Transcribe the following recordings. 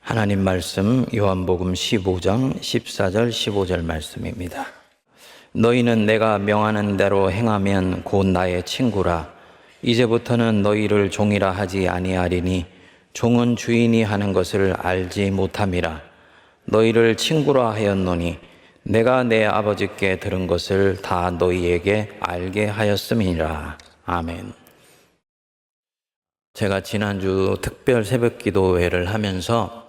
하나님 말씀 요한복음 15장 14절 15절 말씀입니다. 너희는 내가 명하는 대로 행하면 곧 나의 친구라. 이제부터는 너희를 종이라 하지 아니하리니 종은 주인이 하는 것을 알지 못함이라. 너희를 친구라 하였노니 내가 내 아버지께 들은 것을 다 너희에게 알게 하였음이니라. 아멘. 제가 지난주 특별 새벽기도회를 하면서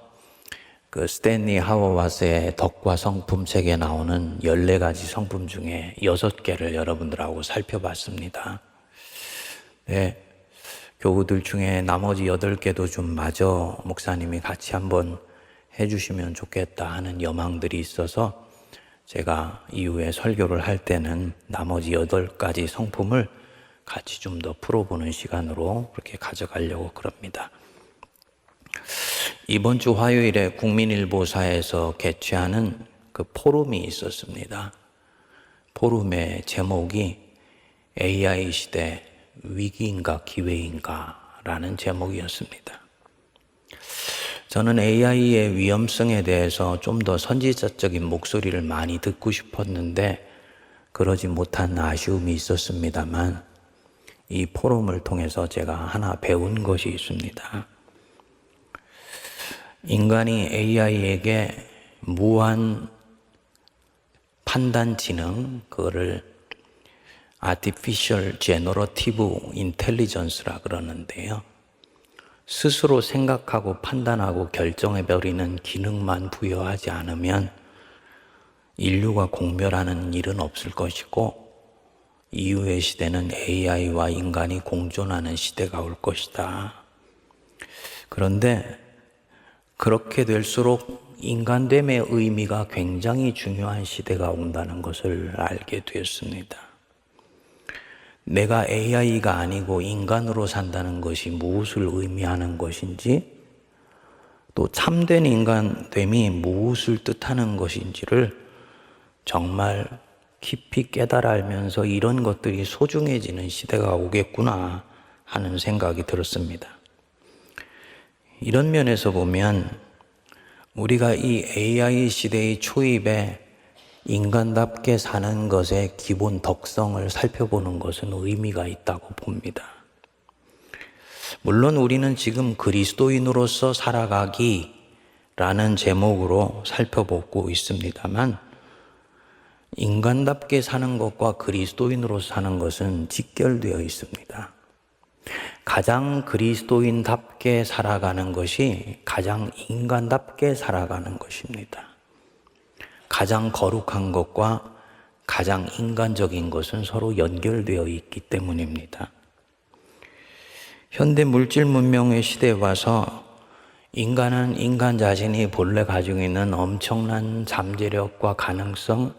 그 스탠리 하워와스의 덕과 성품 책에 나오는 14가지 성품 중에 6개를 여러분들하고 살펴봤습니다. 네, 교우들 중에 나머지 8개도 좀 마저 목사님이 같이 한번 해주시면 좋겠다 하는 여망들이 있어서 제가 이후에 설교를 할 때는 나머지 8가지 성품을 같이 좀 더 풀어보는 시간으로 그렇게 가져가려고 그럽니다. 이번 주 화요일에 국민일보사에서 개최하는 그 포럼이 있었습니다. 포럼의 제목이 AI 시대 위기인가 기회인가 라는 제목이었습니다. 저는 AI의 위험성에 대해서 좀 더 선지자적인 목소리를 많이 듣고 싶었는데 그러지 못한 아쉬움이 있었습니다만 이 포럼을 통해서 제가 하나 배운 것이 있습니다. 인간이 AI에게 무한 판단 지능, 그거를 Artificial Generative Intelligence라 그러는데요. 스스로 생각하고 판단하고 결정해버리는 기능만 부여하지 않으면 인류가 공멸하는 일은 없을 것이고 이후의 시대는 AI와 인간이 공존하는 시대가 올 것이다. 그런데 그렇게 될수록 인간됨의 의미가 굉장히 중요한 시대가 온다는 것을 알게 되었습니다. 내가 AI가 아니고 인간으로 산다는 것이 무엇을 의미하는 것인지, 또 참된 인간됨이 무엇을 뜻하는 것인지를 정말 깊이 깨달아 알면서 이런 것들이 소중해지는 시대가 오겠구나 하는 생각이 들었습니다. 이런 면에서 보면 우리가 이 AI 시대의 초입에 인간답게 사는 것의 기본 덕성을 살펴보는 것은 의미가 있다고 봅니다. 물론 우리는 지금 그리스도인으로서 살아가기라는 제목으로 살펴보고 있습니다만 인간답게 사는 것과 그리스도인으로서 사는 것은 직결되어 있습니다. 가장 그리스도인답게 살아가는 것이 가장 인간답게 살아가는 것입니다. 가장 거룩한 것과 가장 인간적인 것은 서로 연결되어 있기 때문입니다. 현대 물질 문명의 시대에 와서 인간은 인간 자신이 본래 가지고 있는 엄청난 잠재력과 가능성,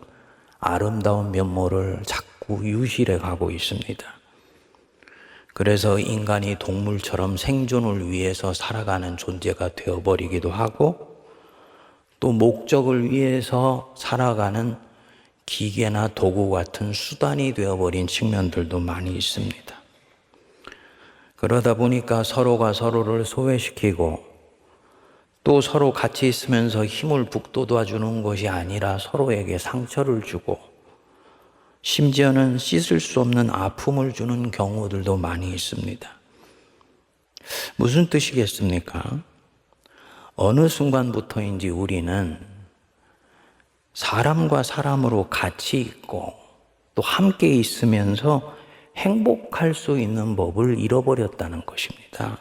아름다운 면모를 자꾸 유실해 가고 있습니다. 그래서 인간이 동물처럼 생존을 위해서 살아가는 존재가 되어버리기도 하고 또 목적을 위해서 살아가는 기계나 도구 같은 수단이 되어버린 측면들도 많이 있습니다. 그러다 보니까 서로가 서로를 소외시키고 또 서로 같이 있으면서 힘을 북돋아주는 것이 아니라 서로에게 상처를 주고 심지어는 씻을 수 없는 아픔을 주는 경우들도 많이 있습니다. 무슨 뜻이겠습니까? 어느 순간부터인지 우리는 사람과 사람으로 같이 있고 또 함께 있으면서 행복할 수 있는 법을 잃어버렸다는 것입니다.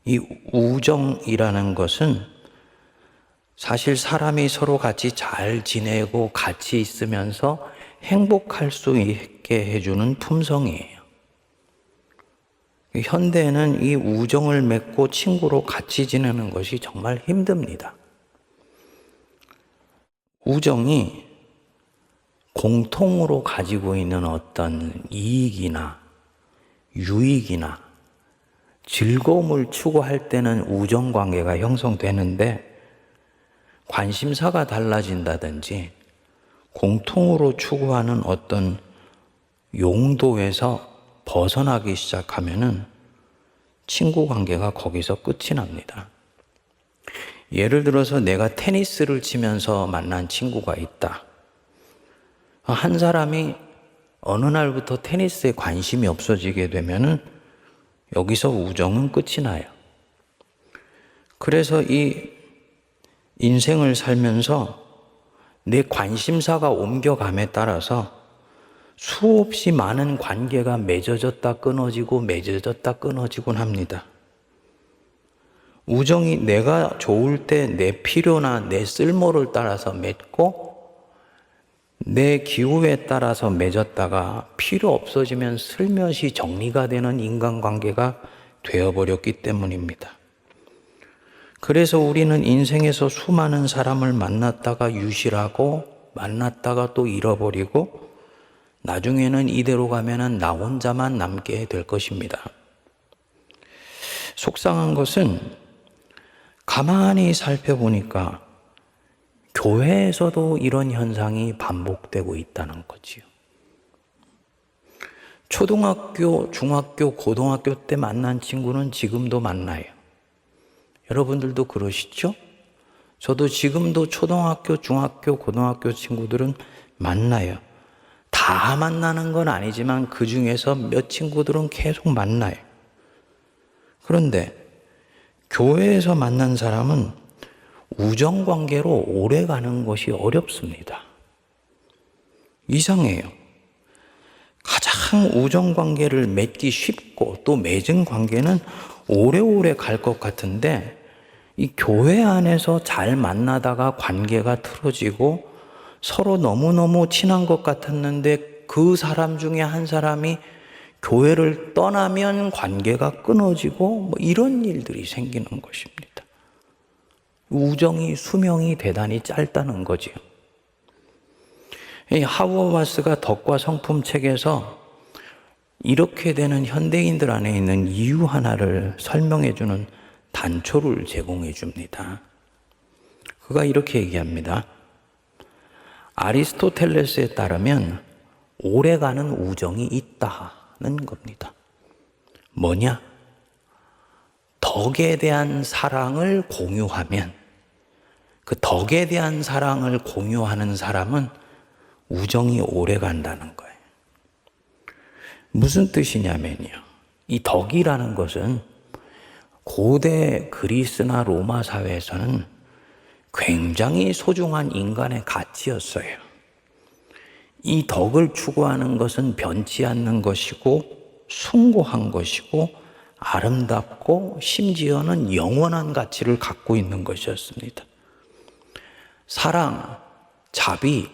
이 우정이라는 것은 사실 사람이 서로 같이 잘 지내고 같이 있으면서 행복할 수 있게 해주는 품성이에요. 현대에는 이 우정을 맺고 친구로 같이 지내는 것이 정말 힘듭니다. 우정이 공통으로 가지고 있는 어떤 이익이나 유익이나 즐거움을 추구할 때는 우정관계가 형성되는데 관심사가 달라진다든지 공통으로 추구하는 어떤 용도에서 벗어나기 시작하면은 친구 관계가 거기서 끝이 납니다. 예를 들어서 내가 테니스를 치면서 만난 친구가 있다. 한 사람이 어느 날부터 테니스에 관심이 없어지게 되면은 여기서 우정은 끝이 나요. 그래서 이 인생을 살면서 내 관심사가 옮겨감에 따라서 수없이 많은 관계가 맺어졌다 끊어지고 맺어졌다 끊어지곤 합니다. 우정이 내가 좋을 때 내 필요나 내 쓸모를 따라서 맺고 내 기후에 따라서 맺었다가 필요 없어지면 슬며시 정리가 되는 인간관계가 되어버렸기 때문입니다. 그래서 우리는 인생에서 수많은 사람을 만났다가 유실하고 만났다가 또 잃어버리고 나중에는 이대로 가면은 나 혼자만 남게 될 것입니다. 속상한 것은 가만히 살펴보니까 교회에서도 이런 현상이 반복되고 있다는 거지요. 초등학교, 중학교, 고등학교 때 만난 친구는 지금도 만나요. 여러분들도 그러시죠? 저도 지금도 초등학교, 중학교, 고등학교 친구들은 만나요. 다 만나는 건 아니지만 그 중에서 몇 친구들은 계속 만나요. 그런데 교회에서 만난 사람은 우정관계로 오래 가는 것이 어렵습니다. 이상해요. 가장 우정관계를 맺기 쉽고 또 맺은 관계는 오래오래 갈 것 같은데 이 교회 안에서 잘 만나다가 관계가 틀어지고 서로 너무너무 친한 것 같았는데 그 사람 중에 한 사람이 교회를 떠나면 관계가 끊어지고 뭐 이런 일들이 생기는 것입니다. 우정이 수명이 대단히 짧다는 거지요. 이 하워와스가 덕과 성품 책에서 이렇게 되는 현대인들 안에 있는 이유 하나를 설명해 주는 단초를 제공해 줍니다. 그가 이렇게 얘기합니다. 아리스토텔레스에 따르면 오래가는 우정이 있다는 겁니다. 뭐냐? 덕에 대한 사랑을 공유하면 그 덕에 대한 사랑을 공유하는 사람은 우정이 오래 간다는 거예요. 무슨 뜻이냐면요. 이 덕이라는 것은 고대 그리스나 로마 사회에서는 굉장히 소중한 인간의 가치였어요. 이 덕을 추구하는 것은 변치 않는 것이고 숭고한 것이고 아름답고 심지어는 영원한 가치를 갖고 있는 것이었습니다. 사랑, 자비,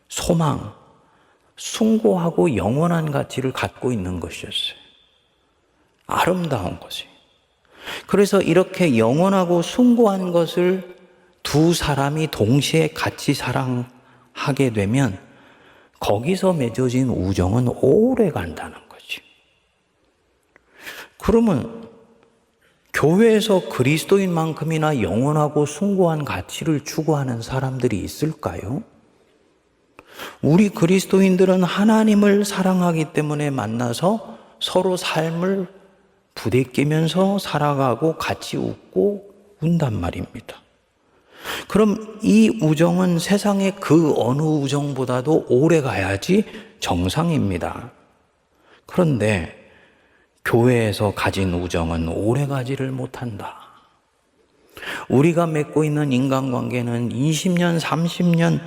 소망, 숭고하고 영원한 가치를 갖고 있는 것이었어요. 아름다운 것이. 그래서 이렇게 영원하고 숭고한 것을 두 사람이 동시에 같이 사랑하게 되면 거기서 맺어진 우정은 오래 간다는 거지. 그러면 교회에서 그리스도인만큼이나 영원하고 숭고한 가치를 추구하는 사람들이 있을까요? 우리 그리스도인들은 하나님을 사랑하기 때문에 만나서 서로 삶을 부대끼면서 살아가고 같이 웃고 운단 말입니다. 그럼 이 우정은 세상의 그 어느 우정보다도 오래 가야지 정상입니다. 그런데 교회에서 가진 우정은 오래 가지를 못한다. 우리가 맺고 있는 인간관계는 20년, 30년,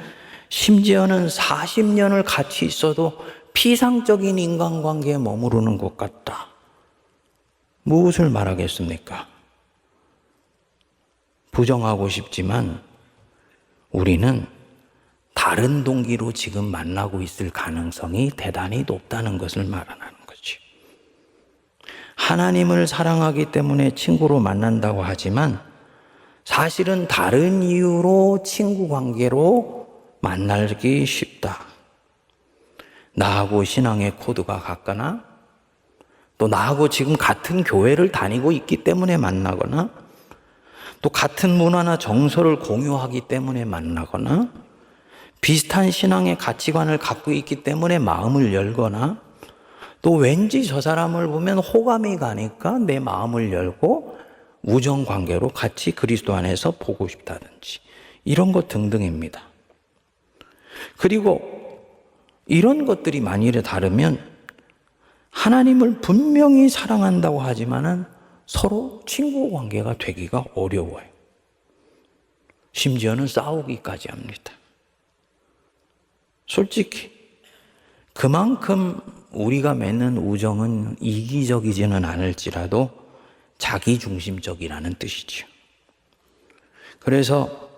심지어는 40년을 같이 있어도 피상적인 인간관계에 머무르는 것 같다. 무엇을 말하겠습니까? 부정하고 싶지만 우리는 다른 동기로 지금 만나고 있을 가능성이 대단히 높다는 것을 말하는 거지. 하나님을 사랑하기 때문에 친구로 만난다고 하지만 사실은 다른 이유로 친구 관계로 만나기 쉽다. 나하고 신앙의 코드가 같거나 또 나하고 지금 같은 교회를 다니고 있기 때문에 만나거나 또 같은 문화나 정서를 공유하기 때문에 만나거나 비슷한 신앙의 가치관을 갖고 있기 때문에 마음을 열거나 또 왠지 저 사람을 보면 호감이 가니까 내 마음을 열고 우정 관계로 같이 그리스도 안에서 보고 싶다든지 이런 것 등등입니다. 그리고 이런 것들이 만일에 다르면 하나님을 분명히 사랑한다고 하지만은 서로 친구 관계가 되기가 어려워요. 심지어는 싸우기까지 합니다. 솔직히 그만큼 우리가 맺는 우정은 이기적이지는 않을지라도 자기중심적이라는 뜻이죠. 그래서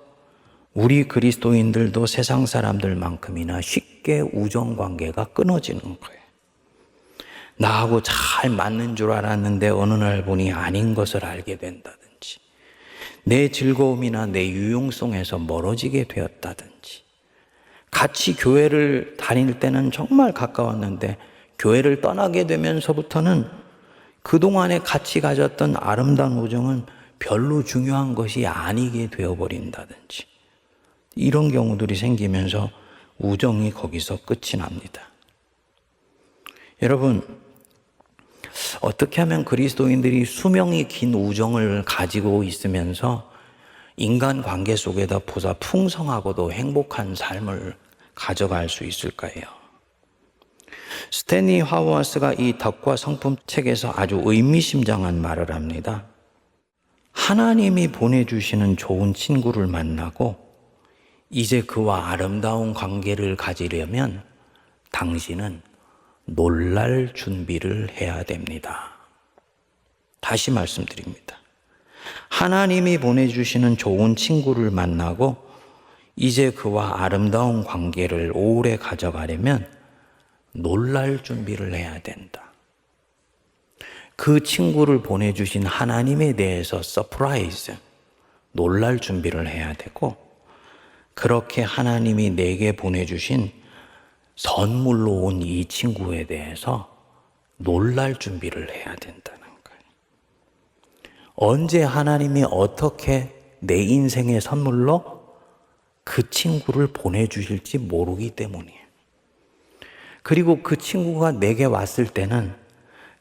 우리 그리스도인들도 세상 사람들만큼이나 쉽게 우정관계가 끊어지는 거예요. 나하고 잘 맞는 줄 알았는데 어느 날 보니 아닌 것을 알게 된다든지, 내 즐거움이나 내 유용성에서 멀어지게 되었다든지, 같이 교회를 다닐 때는 정말 가까웠는데 교회를 떠나게 되면서부터는 그동안에 같이 가졌던 아름다운 우정은 별로 중요한 것이 아니게 되어버린다든지 이런 경우들이 생기면서 우정이 거기서 끝이 납니다. 여러분, 어떻게 하면 그리스도인들이 수명이 긴 우정을 가지고 있으면서 인간관계 속에다 보다 풍성하고도 행복한 삶을 가져갈 수 있을까요? 스탠리 하워스가 이 덕과 성품 책에서 아주 의미심장한 말을 합니다. 하나님이 보내주시는 좋은 친구를 만나고 이제 그와 아름다운 관계를 가지려면 당신은 놀랄 준비를 해야 됩니다. 다시 말씀드립니다. 하나님이 보내주시는 좋은 친구를 만나고 이제 그와 아름다운 관계를 오래 가져가려면 놀랄 준비를 해야 된다. 그 친구를 보내주신 하나님에 대해서 서프라이즈, 놀랄 준비를 해야 되고, 그렇게 하나님이 내게 보내주신 선물로 온 이 친구에 대해서 놀랄 준비를 해야 된다는 거예요. 언제 하나님이 어떻게 내 인생의 선물로 그 친구를 보내주실지 모르기 때문이에요. 그리고 그 친구가 내게 왔을 때는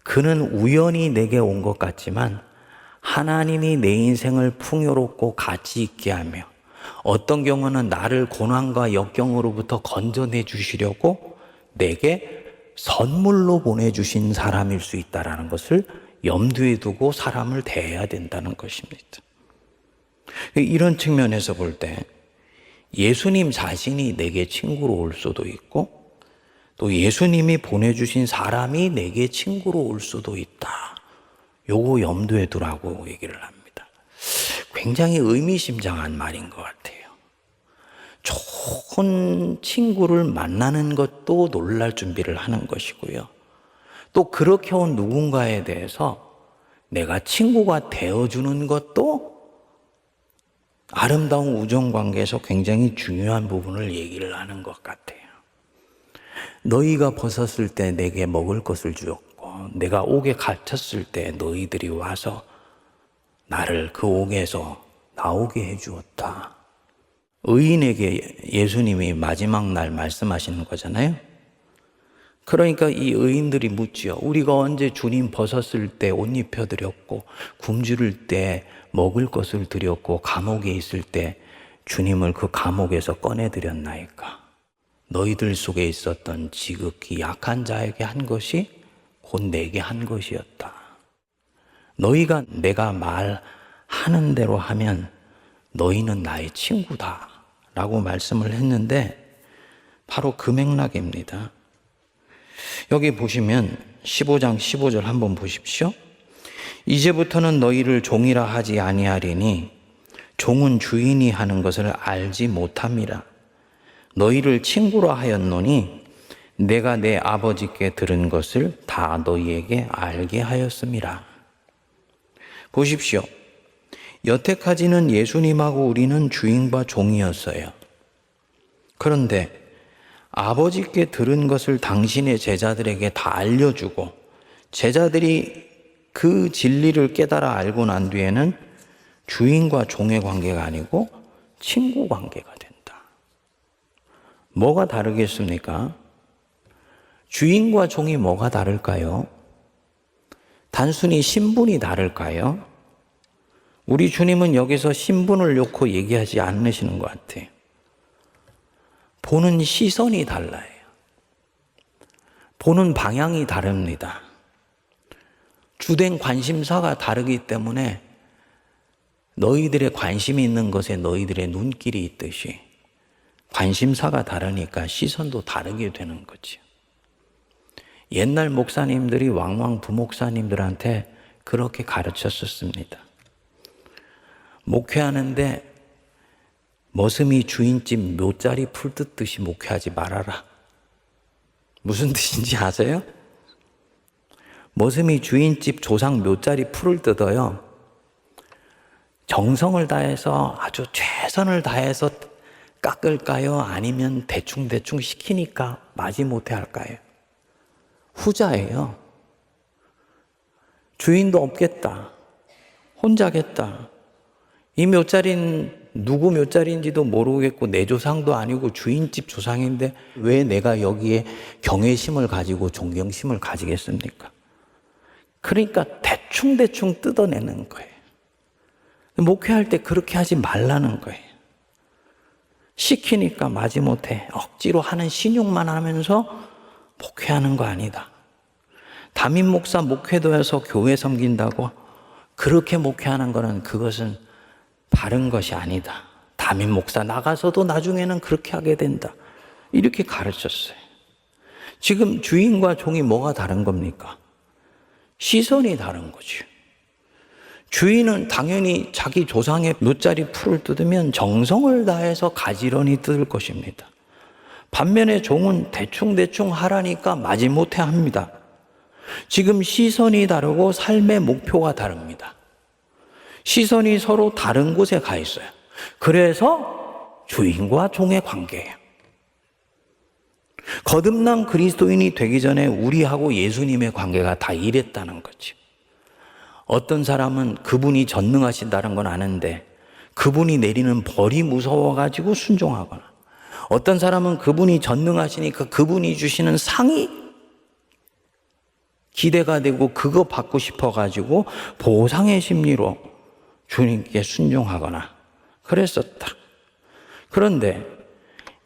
그는 우연히 내게 온 것 같지만 하나님이 내 인생을 풍요롭고 가치 있게 하며 어떤 경우는 나를 고난과 역경으로부터 건져내 주시려고 내게 선물로 보내주신 사람일 수 있다는 것을 염두에 두고 사람을 대해야 된다는 것입니다. 이런 측면에서 볼 때 예수님 자신이 내게 친구로 올 수도 있고 또 예수님이 보내주신 사람이 내게 친구로 올 수도 있다. 요거 염두에 두라고 얘기를 합니다. 굉장히 의미심장한 말인 것 같아요. 좋은 친구를 만나는 것도 놀랄 준비를 하는 것이고요. 또 그렇게 온 누군가에 대해서 내가 친구가 되어주는 것도 아름다운 우정관계에서 굉장히 중요한 부분을 얘기를 하는 것 같아요. 너희가 벗었을 때 내게 먹을 것을 주었고 내가 옥에 갇혔을 때 너희들이 와서 나를 그 옥에서 나오게 해주었다. 의인에게 예수님이 마지막 날 말씀하시는 거잖아요. 그러니까 이 의인들이 묻지요. 우리가 언제 주님 벗었을 때 옷 입혀드렸고 굶주릴 때 먹을 것을 드렸고 감옥에 있을 때 주님을 그 감옥에서 꺼내드렸나이까. 너희들 속에 있었던 지극히 약한 자에게 한 것이 곧 내게 한 것이었다. 너희가 내가 말하는 대로 하면 너희는 나의 친구다 라고 말씀을 했는데 바로 그 맥락입니다. 여기 보시면 15장 15절 한번 보십시오. 이제부터는 너희를 종이라 하지 아니하리니 종은 주인이 하는 것을 알지 못함이라. 너희를 친구라 하였노니 내가 내 아버지께 들은 것을 다 너희에게 알게 하였음이라. 보십시오. 여태까지는 예수님하고 우리는 주인과 종이었어요. 그런데 아버지께 들은 것을 당신의 제자들에게 다 알려주고 제자들이 그 진리를 깨달아 알고 난 뒤에는 주인과 종의 관계가 아니고 친구 관계가 된다. 뭐가 다르겠습니까? 주인과 종이 뭐가 다를까요? 단순히 신분이 다를까요? 우리 주님은 여기서 신분을 놓고 얘기하지 않으시는 것 같아요. 보는 시선이 달라요. 보는 방향이 다릅니다. 주된 관심사가 다르기 때문에 너희들의 관심이 있는 것에 너희들의 눈길이 있듯이 관심사가 다르니까 시선도 다르게 되는 거죠. 옛날 목사님들이 왕왕 부목사님들한테 그렇게 가르쳤었습니다. 목회하는데 머슴이 주인집 묘자리 풀 뜯듯이 목회하지 말아라. 무슨 뜻인지 아세요? 머슴이 주인집 조상 묘자리 풀을 뜯어요. 정성을 다해서 아주 최선을 다해서 깎을까요? 아니면 대충대충 시키니까 마지못해 할까요? 후자예요. 주인도 없겠다. 혼자겠다. 이 묘자리는 누구 묘자리인지도 모르겠고 내 조상도 아니고 주인집 조상인데 왜 내가 여기에 경외심을 가지고 존경심을 가지겠습니까? 그러니까 대충대충 뜯어내는 거예요. 목회할 때 그렇게 하지 말라는 거예요. 시키니까 마지못해 억지로 하는 신용만 하면서 목회하는 거 아니다. 담임 목사 목회도에서 교회 섬긴다고 그렇게 목회하는 거는 그것은 바른 것이 아니다. 담임 목사 나가서도 나중에는 그렇게 하게 된다. 이렇게 가르쳤어요. 지금 주인과 종이 뭐가 다른 겁니까? 시선이 다른 거죠. 주인은 당연히 자기 조상의 묘자리 풀을 뜯으면 정성을 다해서 가지런히 뜯을 것입니다. 반면에 종은 대충대충 하라니까 마지못해 합니다. 지금 시선이 다르고 삶의 목표가 다릅니다. 시선이 서로 다른 곳에 가 있어요. 그래서 주인과 종의 관계예요. 거듭난 그리스도인이 되기 전에 우리하고 예수님의 관계가 다 이랬다는 거죠. 어떤 사람은 그분이 전능하신다는 건 아는데 그분이 내리는 벌이 무서워가지고 순종하거나, 어떤 사람은 그분이 전능하시니까 그분이 주시는 상이 기대가 되고 그거 받고 싶어가지고 보상의 심리로 주님께 순종하거나 그랬었다. 그런데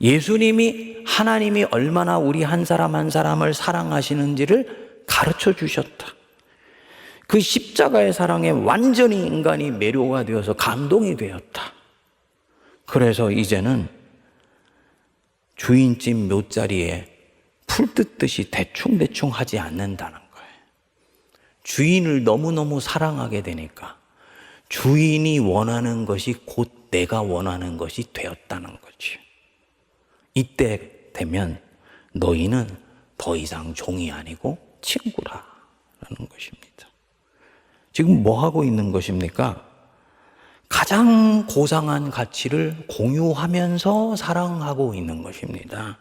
예수님이, 하나님이 얼마나 우리 한 사람 한 사람을 사랑하시는지를 가르쳐 주셨다. 그 십자가의 사랑에 완전히 인간이 매료가 되어서 감동이 되었다. 그래서 이제는 주인집 묘자리에 풀 뜯듯이 대충대충 하지 않는다는 거예요. 주인을 너무너무 사랑하게 되니까 주인이 원하는 것이 곧 내가 원하는 것이 되었다는 거지. 이때 되면 너희는 더 이상 종이 아니고 친구라라는 것입니다. 지금 뭐 하고 있는 것입니까? 가장 고상한 가치를 공유하면서 사랑하고 있는 것입니다.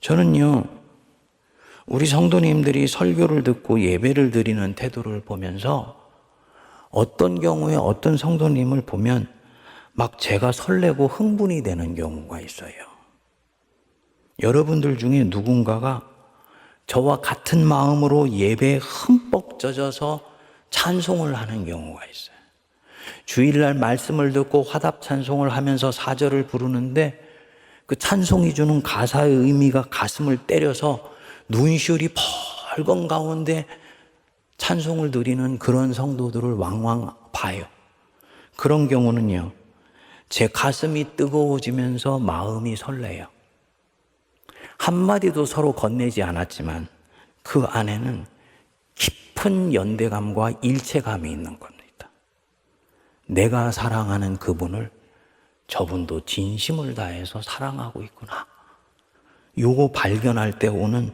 저는요, 우리 성도님들이 설교를 듣고 예배를 드리는 태도를 보면서 어떤 경우에 어떤 성도님을 보면 막 제가 설레고 흥분이 되는 경우가 있어요. 여러분들 중에 누군가가 저와 같은 마음으로 예배에 흠뻑 젖어서 찬송을 하는 경우가 있어요. 주일날 말씀을 듣고 화답 찬송을 하면서 사절을 부르는데 그 찬송이 주는 가사의 의미가 가슴을 때려서 눈시울이 벌건 가운데 찬송을 드리는 그런 성도들을 왕왕 봐요. 그런 경우는요, 제 가슴이 뜨거워지면서 마음이 설레요. 한마디도 서로 건네지 않았지만 그 안에는 깊은 연대감과 일체감이 있는 겁니다. 내가 사랑하는 그분을 저분도 진심을 다해서 사랑하고 있구나. 요거 발견할 때 오는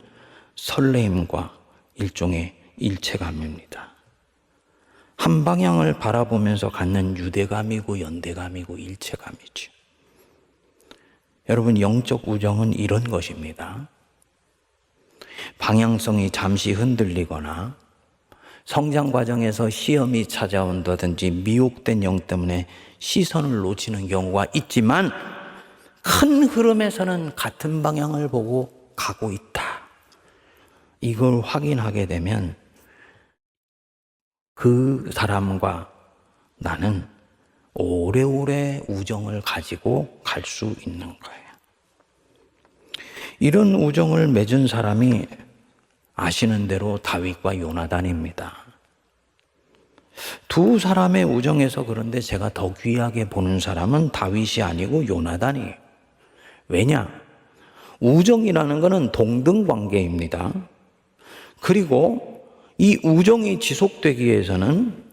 설레임과 일종의 일체감입니다. 한 방향을 바라보면서 갖는 유대감이고 연대감이고 일체감이죠. 여러분, 영적 우정은 이런 것입니다. 방향성이 잠시 흔들리거나 성장 과정에서 시험이 찾아온다든지 미혹된 영 때문에 시선을 놓치는 경우가 있지만 큰 흐름에서는 같은 방향을 보고 가고 있다. 이걸 확인하게 되면 그 사람과 나는 오래오래 우정을 가지고 갈 수 있는 거예요. 이런 우정을 맺은 사람이 아시는 대로 다윗과 요나단입니다. 두 사람의 우정에서 그런데 제가 더 귀하게 보는 사람은 다윗이 아니고 요나단이에요. 왜냐? 우정이라는 것은 동등 관계입니다. 그리고 이 우정이 지속되기 위해서는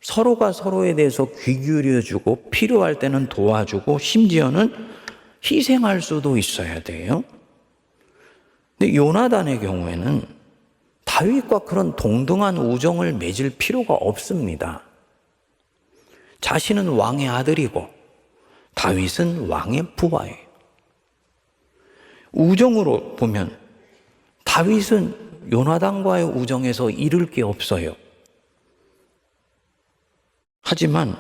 서로가 서로에 대해서 귀 기울여주고 필요할 때는 도와주고 심지어는 희생할 수도 있어야 돼요. 근데 요나단의 경우에는 다윗과 그런 동등한 우정을 맺을 필요가 없습니다. 자신은 왕의 아들이고 다윗은 왕의 부하예요. 우정으로 보면 다윗은 요나단과의 우정에서 잃을 게 없어요. 하지만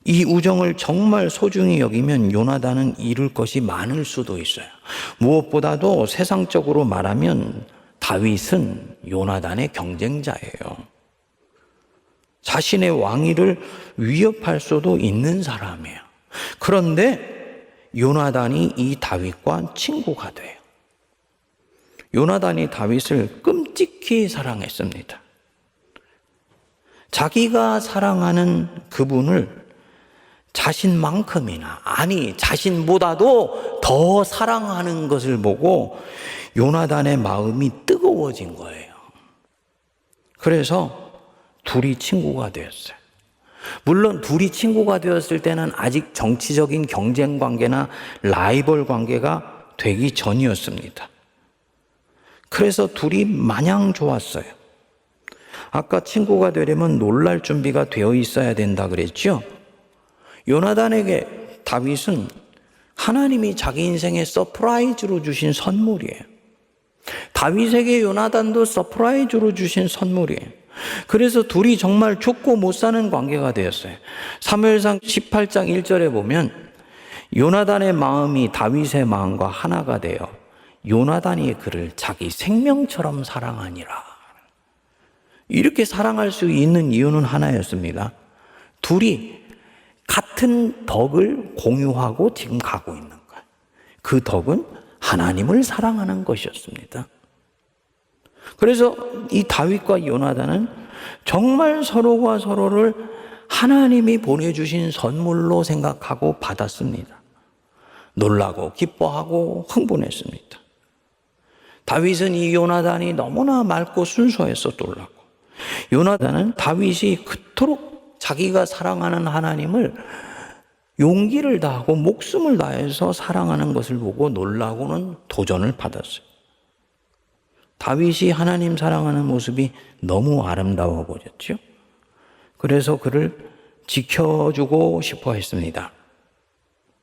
이 우정을 정말 소중히 여기면 요나단은 잃을 것이 많을 수도 있어요. 무엇보다도 세상적으로 말하면 다윗은 요나단의 경쟁자예요. 자신의 왕위를 위협할 수도 있는 사람이에요. 그런데 요나단이 이 다윗과 친구가 돼요. 요나단이 다윗을 끔찍히 사랑했습니다. 자기가 사랑하는 그분을 자신만큼이나, 아니 자신보다도 더 사랑하는 것을 보고 요나단의 마음이 뜨거워진 거예요. 그래서 둘이 친구가 되었어요. 물론 둘이 친구가 되었을 때는 아직 정치적인 경쟁 관계나 라이벌 관계가 되기 전이었습니다. 그래서 둘이 마냥 좋았어요. 아까 친구가 되려면 놀랄 준비가 되어 있어야 된다 그랬죠? 요나단에게 다윗은 하나님이 자기 인생에 서프라이즈로 주신 선물이에요. 다윗에게 요나단도 서프라이즈로 주신 선물이에요. 그래서 둘이 정말 죽고 못 사는 관계가 되었어요. 사무엘상 18장 1절에 보면 요나단의 마음이 다윗의 마음과 하나가 되어 요나단이 그를 자기 생명처럼 사랑하니라. 이렇게 사랑할 수 있는 이유는 하나였습니다. 둘이 같은 덕을 공유하고 지금 가고 있는 거예요. 그 덕은 하나님을 사랑하는 것이었습니다. 그래서 이 다윗과 요나단은 정말 서로가 서로를 하나님이 보내주신 선물로 생각하고 받았습니다. 놀라고 기뻐하고 흥분했습니다. 다윗은 이 요나단이 너무나 맑고 순수해서 놀라고, 요나단은 다윗이 그토록 자기가 사랑하는 하나님을 용기를 다하고 목숨을 다해서 사랑하는 것을 보고 놀라고는 도전을 받았어요. 다윗이 하나님 사랑하는 모습이 너무 아름다워 보였죠. 그래서 그를 지켜주고 싶어 했습니다.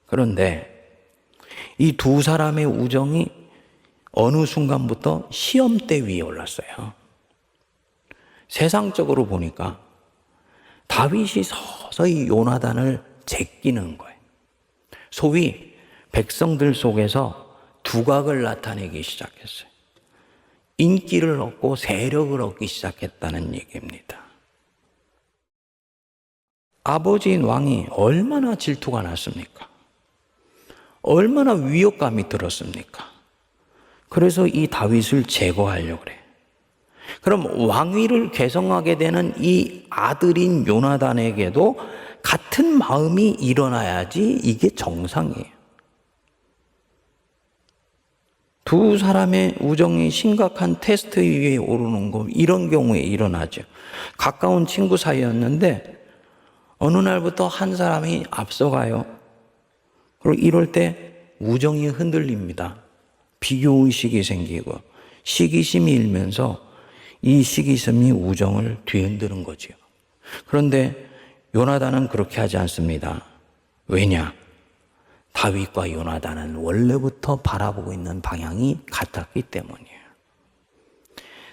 그런데 이 두 사람의 우정이 어느 순간부터 시험대 위에 올랐어요. 세상적으로 보니까 다윗이 서서히 요나단을 제끼는 거예요. 소위 백성들 속에서 두각을 나타내기 시작했어요. 인기를 얻고 세력을 얻기 시작했다는 얘기입니다. 아버지인 왕이 얼마나 질투가 났습니까? 얼마나 위협감이 들었습니까? 그래서 이 다윗을 제거하려고 그래요. 그럼 왕위를 계승하게 되는 이 아들인 요나단에게도 같은 마음이 일어나야지 이게 정상이에요. 두 사람의 우정이 심각한 테스트 위에 오르는 거, 이런 경우에 일어나죠. 가까운 친구 사이였는데 어느 날부터 한 사람이 앞서가요. 그리고 이럴 때 우정이 흔들립니다. 비교의식이 생기고 시기심이 일면서 이 시기심이 우정을 뒤흔드는 거죠. 그런데 요나단은 그렇게 하지 않습니다. 왜냐? 다윗과 요나단은 원래부터 바라보고 있는 방향이 같았기 때문이에요.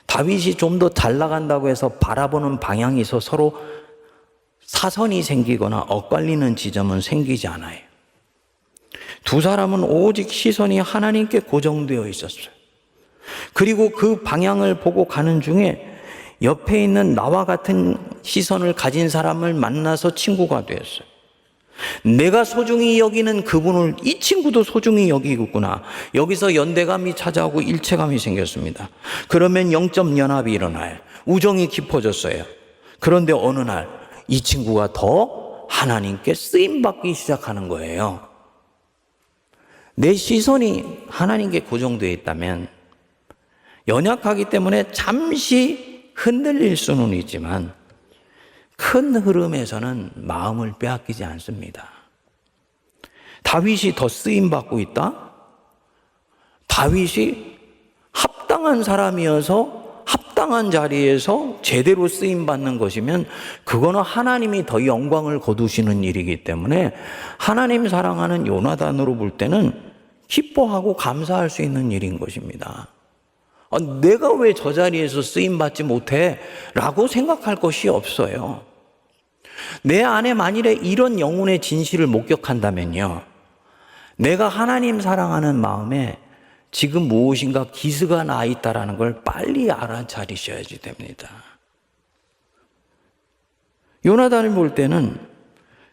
다윗이 좀 더 잘 나간다고 해서 바라보는 방향이 있어 서로 사선이 생기거나 엇갈리는 지점은 생기지 않아요. 두 사람은 오직 시선이 하나님께 고정되어 있었어요. 그리고 그 방향을 보고 가는 중에 옆에 있는 나와 같은 시선을 가진 사람을 만나서 친구가 되었어요. 내가 소중히 여기는 그분을 이 친구도 소중히 여기겠구나. 여기서 연대감이 찾아오고 일체감이 생겼습니다. 그러면 영적 연합이 일어나요. 우정이 깊어졌어요. 그런데 어느 날 이 친구가 더 하나님께 쓰임받기 시작하는 거예요. 내 시선이 하나님께 고정되어 있다면 연약하기 때문에 잠시 흔들릴 수는 있지만 큰 흐름에서는 마음을 빼앗기지 않습니다. 다윗이 더 쓰임받고 있다? 다윗이 합당한 사람이어서 합당한 자리에서 제대로 쓰임받는 것이면 그거는 하나님이 더 영광을 거두시는 일이기 때문에 하나님 사랑하는 요나단으로 볼 때는 기뻐하고 감사할 수 있는 일인 것입니다. 내가 왜 저 자리에서 쓰임받지 못해? 라고 생각할 것이 없어요. 내 안에 만일에 이런 영혼의 진실을 목격한다면요, 내가 하나님 사랑하는 마음에 지금 무엇인가 기스가 나 있다라는 걸 빨리 알아차리셔야지 됩니다. 요나단을 볼 때는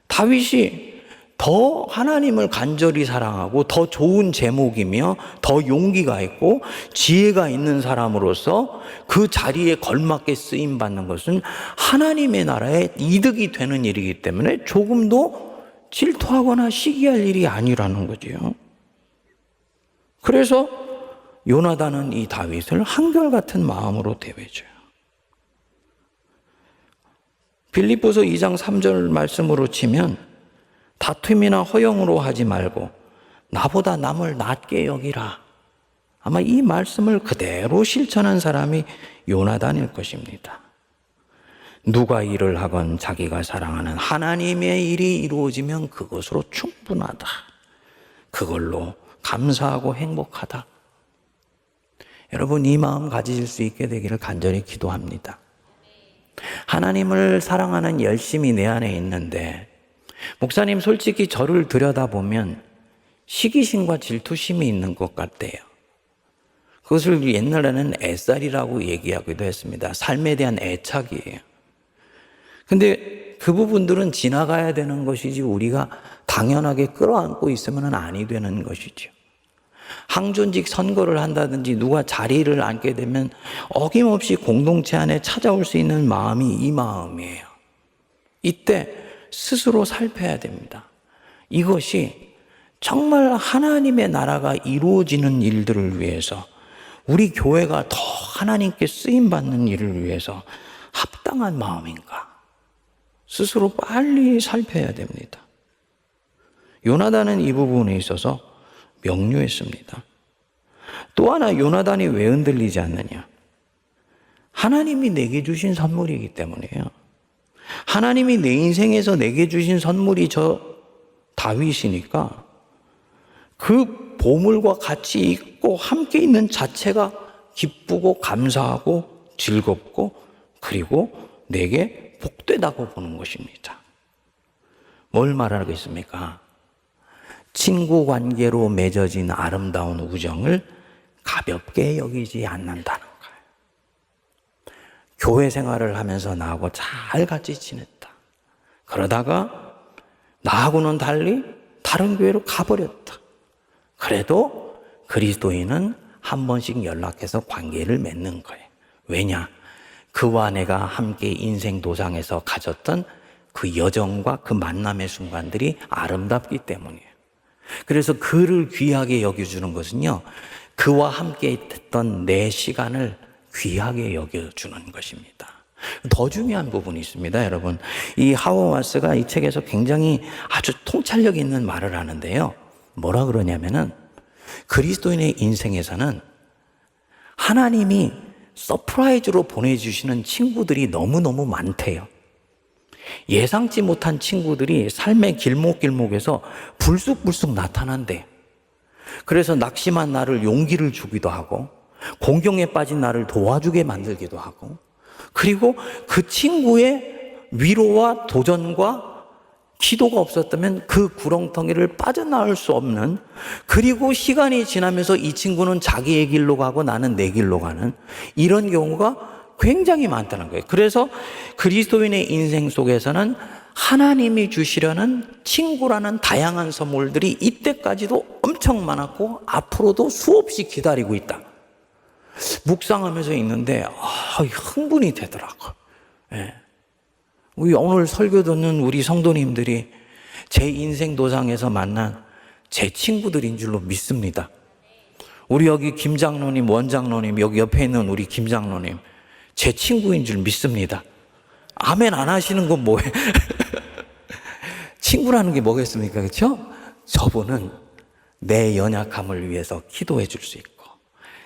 다윗이 더 하나님을 간절히 사랑하고 더 좋은 제목이며 더 용기가 있고 지혜가 있는 사람으로서 그 자리에 걸맞게 쓰임받는 것은 하나님의 나라에 이득이 되는 일이기 때문에 조금도 질투하거나 시기할 일이 아니라는 거지요. 그래서 요나단은 이 다윗을 한결같은 마음으로 대해줘요. 빌립보서 2장 3절 말씀으로 치면 다툼이나 허영으로 하지 말고 나보다 남을 낮게 여기라. 아마 이 말씀을 그대로 실천한 사람이 요나단일 것입니다. 누가 일을 하건 자기가 사랑하는 하나님의 일이 이루어지면 그것으로 충분하다. 그걸로 감사하고 행복하다. 여러분, 이 마음 가지실 수 있게 되기를 간절히 기도합니다. 하나님을 사랑하는 열심이 내 안에 있는데 목사님, 솔직히 저를 들여다보면 시기심과 질투심이 있는 것 같아요. 그것을 옛날에는 애살이라고 얘기하기도 했습니다. 삶에 대한 애착이에요. 근데 그 부분들은 지나가야 되는 것이지 우리가 당연하게 끌어안고 있으면 아니 되는 것이죠. 항존직 선거를 한다든지 누가 자리를 앉게 되면 어김없이 공동체 안에 찾아올 수 있는 마음이 이 마음이에요. 이때 스스로 살펴야 됩니다. 이것이 정말 하나님의 나라가 이루어지는 일들을 위해서, 우리 교회가 더 하나님께 쓰임받는 일을 위해서 합당한 마음인가? 스스로 빨리 살펴야 됩니다. 요나단은 이 부분에 있어서 명료했습니다. 또 하나 요나단이 왜 흔들리지 않느냐? 하나님이 내게 주신 선물이기 때문이에요. 하나님이 내 인생에서 내게 주신 선물이 저 다윗이니까 그 보물과 같이 있고 함께 있는 자체가 기쁘고 감사하고 즐겁고 그리고 내게 복되다고 보는 것입니다. 뭘 말하겠습니까? 친구 관계로 맺어진 아름다운 우정을 가볍게 여기지 않는다는 거예요. 교회 생활을 하면서 나하고 잘 같이 지냈다. 그러다가 나하고는 달리 다른 교회로 가버렸다. 그래도 그리스도인은 한 번씩 연락해서 관계를 맺는 거예요. 왜냐? 그와 내가 함께 인생 도상에서 가졌던 그 여정과 그 만남의 순간들이 아름답기 때문이에요. 그래서 그를 귀하게 여겨주는 것은요, 그와 함께 했던 내 시간을 귀하게 여겨주는 것입니다. 더 중요한 부분이 있습니다, 여러분. 이 하워와스가 이 책에서 굉장히 아주 통찰력 있는 말을 하는데요. 뭐라 그러냐면은 그리스도인의 인생에서는 하나님이 서프라이즈로 보내주시는 친구들이 너무너무 많대요. 예상치 못한 친구들이 삶의 길목길목에서 불쑥불쑥 나타난대요. 그래서 낙심한 나를 용기를 주기도 하고 공경에 빠진 나를 도와주게 만들기도 하고, 그리고 그 친구의 위로와 도전과 기도가 없었다면 그 구렁텅이를 빠져나올 수 없는, 그리고 시간이 지나면서 이 친구는 자기의 길로 가고 나는 내 길로 가는 이런 경우가 굉장히 많다는 거예요. 그래서 그리스도인의 인생 속에서는 하나님이 주시려는 친구라는 다양한 선물들이 이때까지도 엄청 많았고 앞으로도 수없이 기다리고 있다. 묵상하면서 있는데 흥분이 되더라고요. 예. 우리 오늘 설교 듣는 우리 성도님들이 제 인생 도상에서 만난 제 친구들인 줄로 믿습니다. 우리 여기 김 장로님, 원 장로님, 여기 옆에 있는 우리 김 장로님 제 친구인 줄 믿습니다. 아멘 안 하시는 건 뭐예요? 친구라는 게 뭐겠습니까? 그렇죠? 저분은 내 연약함을 위해서 기도해 줄 수 있고,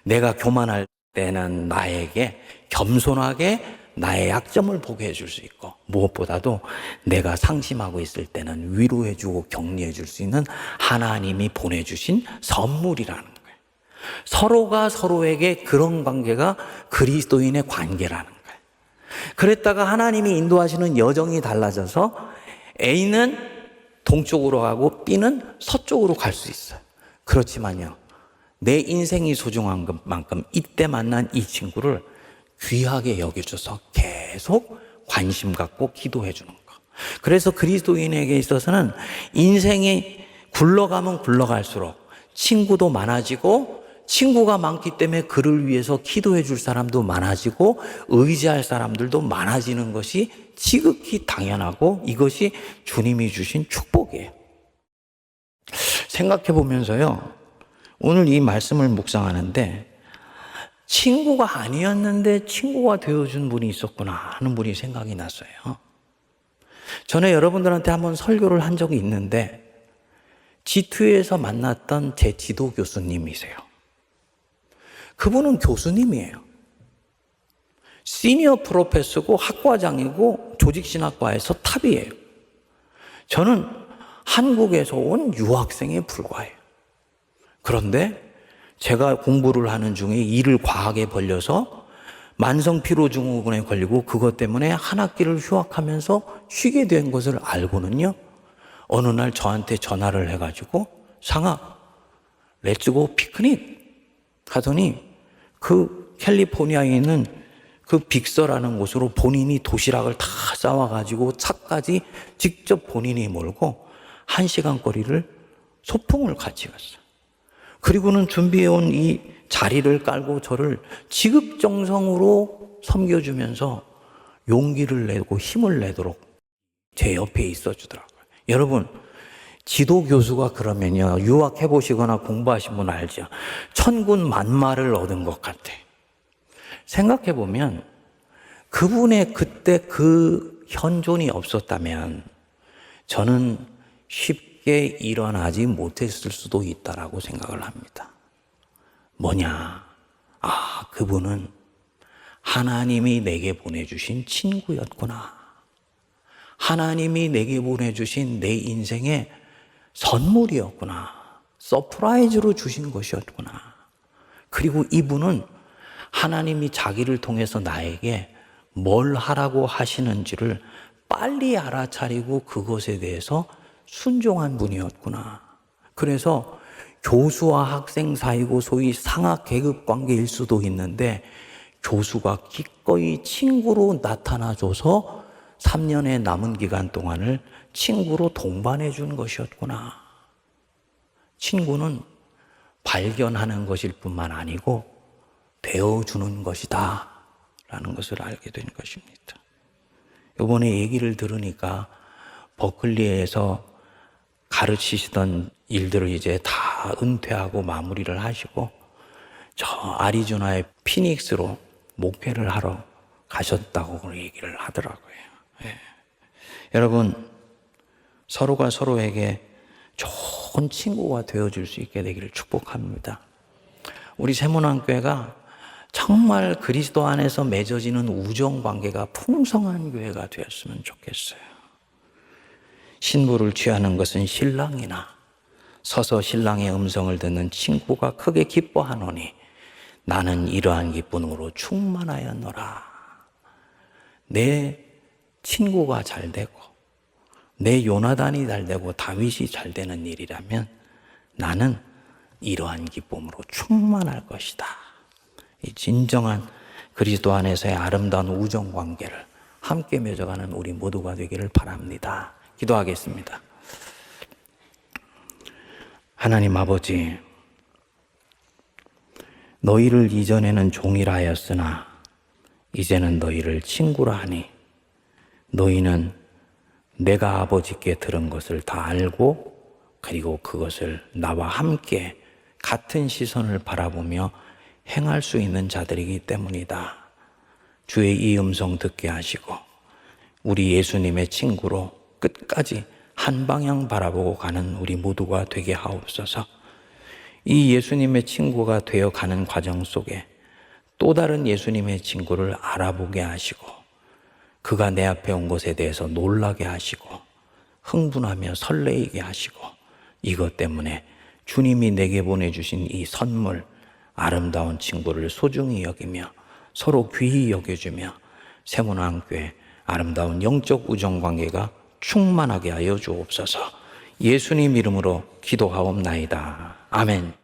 내가 교만할 때는 나에게 겸손하게 나의 약점을 보게 해줄 수 있고, 무엇보다도 내가 상심하고 있을 때는 위로해주고 격려해줄 수 있는 하나님이 보내주신 선물이라는 거예요. 서로가 서로에게 그런 관계가 그리스도인의 관계라는 거예요. 그랬다가 하나님이 인도하시는 여정이 달라져서 A는 동쪽으로 가고 B는 서쪽으로 갈 수 있어요. 그렇지만요, 내 인생이 소중한 것만큼 이때 만난 이 친구를 귀하게 여겨줘서 계속 관심 갖고 기도해 주는 거. 그래서 그리스도인에게 있어서는 인생이 굴러가면 굴러갈수록 친구도 많아지고, 친구가 많기 때문에 그를 위해서 기도해 줄 사람도 많아지고 의지할 사람들도 많아지는 것이 지극히 당연하고 이것이 주님이 주신 축복이에요. 생각해 보면서요, 오늘 이 말씀을 묵상하는데 친구가 아니었는데 친구가 되어준 분이 있었구나 하는 분이 생각이 났어요. 전에 여러분들한테 한번 설교를 한 적이 있는데 G2에서 만났던 제 지도 교수님이세요. 그분은 교수님이에요. 시니어 프로페서고 학과장이고 조직신학과에서 탑이에요. 저는 한국에서 온 유학생에 불과해요. 그런데 제가 공부를 하는 중에 일을 과하게 벌려서 만성피로증후군에 걸리고 그것 때문에 한 학기를 휴학하면서 쉬게 된 것을 알고는요, 어느 날 저한테 전화를 해가지고 상아, 렛츠고 피크닉 하더니 그 캘리포니아에 있는 그 빅서라는 곳으로 본인이 도시락을 다 싸와가지고 차까지 직접 본인이 몰고 1시간 거리를 소풍을 같이 갔어요. 그리고는 준비해온 이 자리를 깔고 저를 지극정성으로 섬겨주면서 용기를 내고 힘을 내도록 제 옆에 있어 주더라고요. 여러분, 지도 교수가 그러면요, 유학해 보시거나 공부하신 분 알죠? 천군 만마를 얻은 것 같아. 생각해 보면 그분의 그때 그 현존이 없었다면 저는 쉽게 일어나지 못했을 수도 있다라고 생각을 합니다. 뭐냐? 그분은 하나님이 내게 보내주신 친구였구나. 하나님이 내게 보내주신 내 인생의 선물이었구나. 서프라이즈로 주신 것이었구나. 그리고 이분은 하나님이 자기를 통해서 나에게 뭘 하라고 하시는지를 빨리 알아차리고 그것에 대해서 순종한 분이었구나. 그래서 교수와 학생 사이고 소위 상하 계급 관계일 수도 있는데 교수가 기꺼이 친구로 나타나줘서 3년의 남은 기간 동안을 친구로 동반해 준 것이었구나. 친구는 발견하는 것일 뿐만 아니고 되어주는 것이다 라는 것을 알게 된 것입니다. 이번에 얘기를 들으니까 버클리에서 가르치시던 일들을 이제 다 은퇴하고 마무리를 하시고 저 아리조나의 피닉스로 목회를 하러 가셨다고 얘기를 하더라고요. 예. 여러분, 서로가 서로에게 좋은 친구가 되어줄 수 있게 되기를 축복합니다. 우리 세문안교회가 정말 그리스도 안에서 맺어지는 우정관계가 풍성한 교회가 되었으면 좋겠어요. 신부를 취하는 것은 신랑이나 서서 신랑의 음성을 듣는 친구가 크게 기뻐하노니 나는 이러한 기쁨으로 충만하였노라. 내 친구가 잘 되고 내 요나단이 잘 되고 다윗이 잘 되는 일이라면 나는 이러한 기쁨으로 충만할 것이다. 이 진정한 그리스도 안에서의 아름다운 우정 관계를 함께 맺어가는 우리 모두가 되기를 바랍니다. 기도하겠습니다. 하나님 아버지, 너희를 이전에는 종이라 하였으나 이제는 너희를 친구라 하니 너희는 내가 아버지께 들은 것을 다 알고 그리고 그것을 나와 함께 같은 시선을 바라보며 행할 수 있는 자들이기 때문이다. 주의 이 음성 듣게 하시고 우리 예수님의 친구로 끝까지 한 방향 바라보고 가는 우리 모두가 되게 하옵소서. 이 예수님의 친구가 되어 가는 과정 속에 또 다른 예수님의 친구를 알아보게 하시고 그가 내 앞에 온 것에 대해서 놀라게 하시고 흥분하며 설레이게 하시고 이것 때문에 주님이 내게 보내주신 이 선물, 아름다운 친구를 소중히 여기며 서로 귀히 여겨주며 세문안교회 아름다운 영적 우정관계가 충만하게 하여 주옵소서. 예수님 이름으로 기도하옵나이다. 아멘.